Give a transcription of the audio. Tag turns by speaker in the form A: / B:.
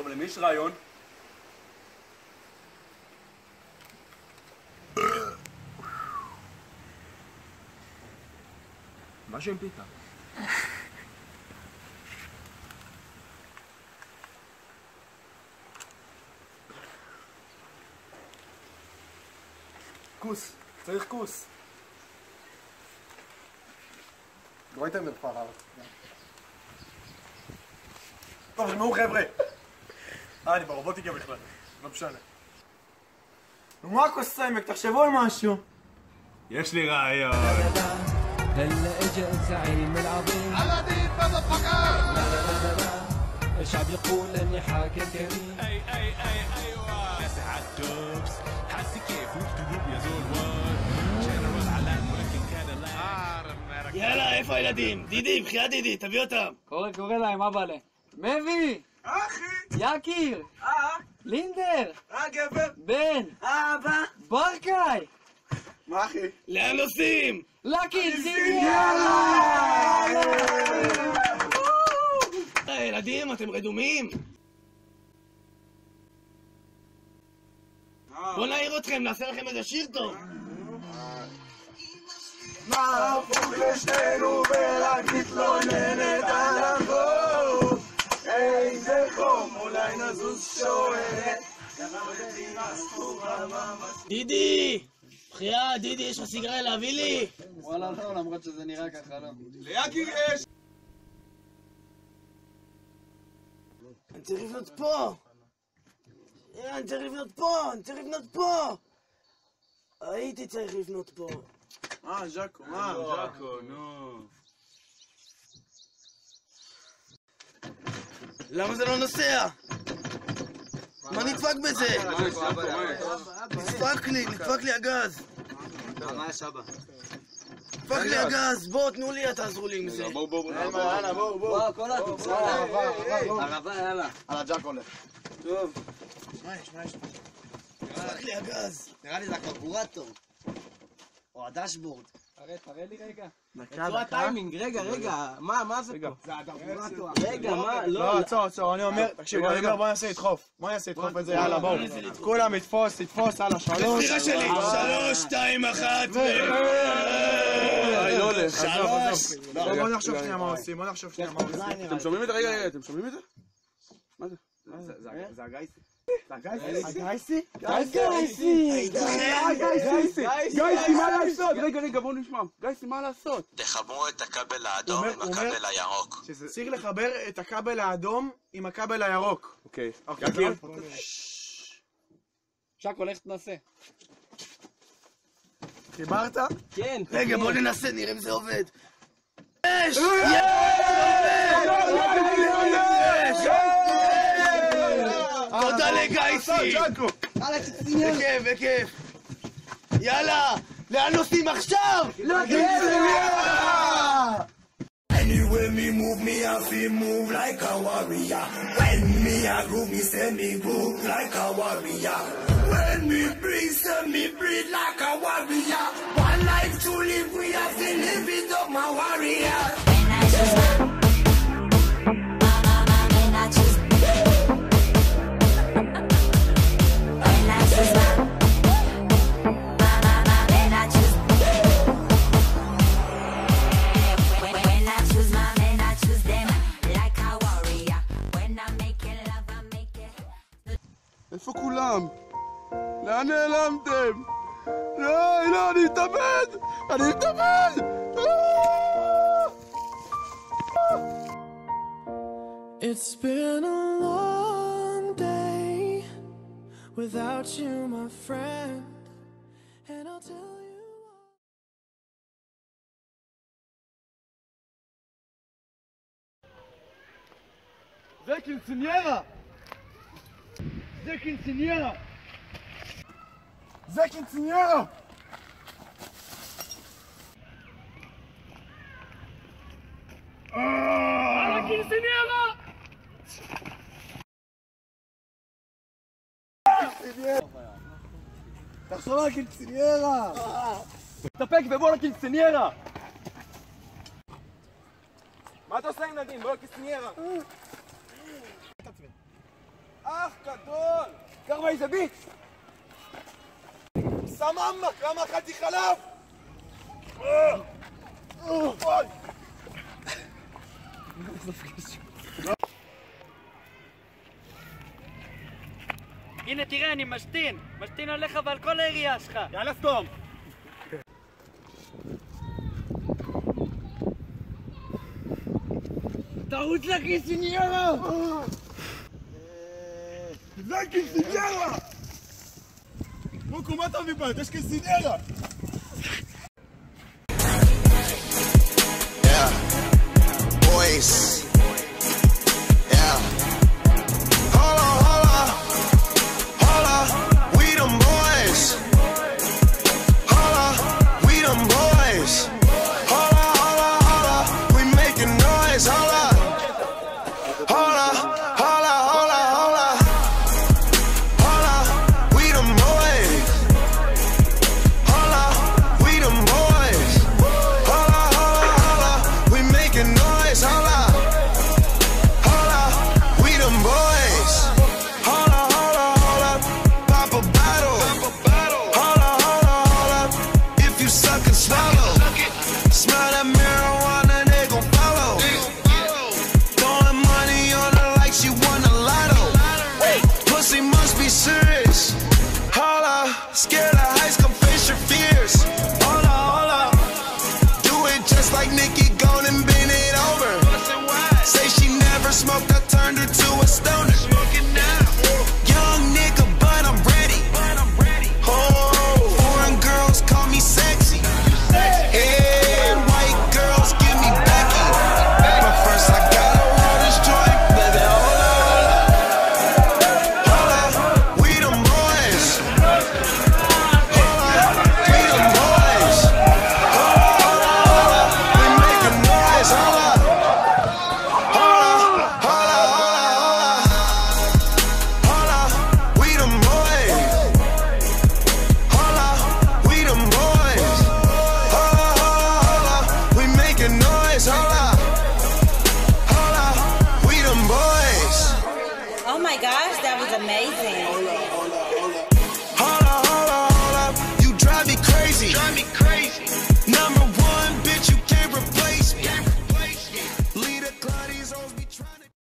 A: טוב, למי יש רעיון? משהו עם פיתה. כוס, צריך כוס. לא הייתם מפרר. טוב, שמעו חבר'ה. אני ברובוטיקה בכלל, לא משנה.
B: מה הכוס סיימק? תחשבו על משהו.
A: יש לי רעיון.
C: هلا اجا الزعيم العظيم على دين مذفقة لا لا لا لا الشعب يقول اني حاكم كريم اي اي اي ايوه يا سعاد دوبس حاسي كيف وتدوب يا زول واد جنرال على الملك كان لا
B: יאללה, איפה הילדים? דידי, בחייה דידי, תביא אותם.
D: קורא להם, אבאלה. מבי!
B: אחי!
D: יקיר! לינדר!
B: גבר!
D: בן!
B: אבא!
D: ברקאי!
B: מה אחי? לאן נוסעים?
D: לקינציניה!
B: ילדים, אתם רדומים? בואו נעיר אתכם, נעשה לכם איזה שיר טוב. נהפוך לשנינו ורק נתלוננת על החום. איזה חום, אולי נזוז שוערת. דידי! בחייה, דידי, יש לך סיגריה להביא לי?
D: וואלה לא, למרות שזה נראה ככה, לא.
A: ליאקי יש!
B: אני צריך לבנות פה! אני צריך לבנות פה! אני צריך לבנות פה! הייתי צריך לבנות פה.
A: ז'קו, ז'קו, נו.
B: למה זה לא נוסע? מה נדפק בזה? נדפק לי הגז.
D: מה יש אבא?
B: נדפק לי הגז, בואו תנו לי, תעזרו לי עם זה.
A: בואו.
D: יאללה, בואו, כל התוצאה. ערבה, יאללה.
A: על הג'ק הולך.
D: טוב.
B: מה יש? נדפק לי הגז.
D: נראה לי זה הקרבורטור. או הדשבורד. תראה לי רגע.
B: דקה.
D: הטיימינג, רגע. מה זה פה?
A: זה הקרבורטור.
D: רגע, מה?
A: לא, עצור, אני אומר, תקשיב, בוא נעשה לדחוף. את זה, יאללה, בואו. כולם לתפוס, יאללה, 3.
B: בחירה שלי, 3, 2, 1,
A: לא הולך,
B: 3.
A: בואו נחשוב שנייה מה עושים, אתם שומעים את זה? רגע, אתם שומעים את זה? מה זה? זה הגייסי. הגייסי? גייסי, מה לעשות? רגע, בואו נשמע. גייסי, מה לעשות?
E: תחברו את הכבל האדום עם הכבל הירוק.
A: צריך לחבר את הכבל האדום עם הכבל הירוק. אוקיי. יקיר.
D: שקו, לך תנסה.
A: חיברת?
D: כן.
B: רגע, בוא ננסה, נראה אם זה עובד. יש! תודה לגייסי! בכיף. יאללה! לאן נוסעים עכשיו? Anyway me move, me I feel move like a warrior. When me a groove, me say me groove like a warrior. When me breathe, say me breathe like a warrior. One life to live, we have to live it up, my warrior.
A: איפה כולם? לאן נעלמתם? לא, אני מתאבד!
C: It's been a long day without you, my friend, and I'll tell you
A: זה קינציניירה! תחשוב על הקינציניירה! תתאפק ובוא לקינציניירה! מה אתה עושה עם נדים? בוא לקינציניירה! אח גדול! קרמה איזה ביט! שם אמא, כמה אכלתי חלב!
F: הנה תראה, אני משתין עליך ועל כל העירייה שלך.
A: יאללה סתום!
D: תרוץ לקיסיניירה!
A: זה קיסיניירה! מוקו, מה אתה מבית? יש קיסיניירה!
B: Yeah, boys. Yeah. Holla, we them boys. Holla, we them boys. Holla, we making noise. Holla, we them boys. Holla, we them boys. We making noise. Holla, we them boys. Holla, pop a bottle. Holla, if you suck and swallow. Smell that mirror.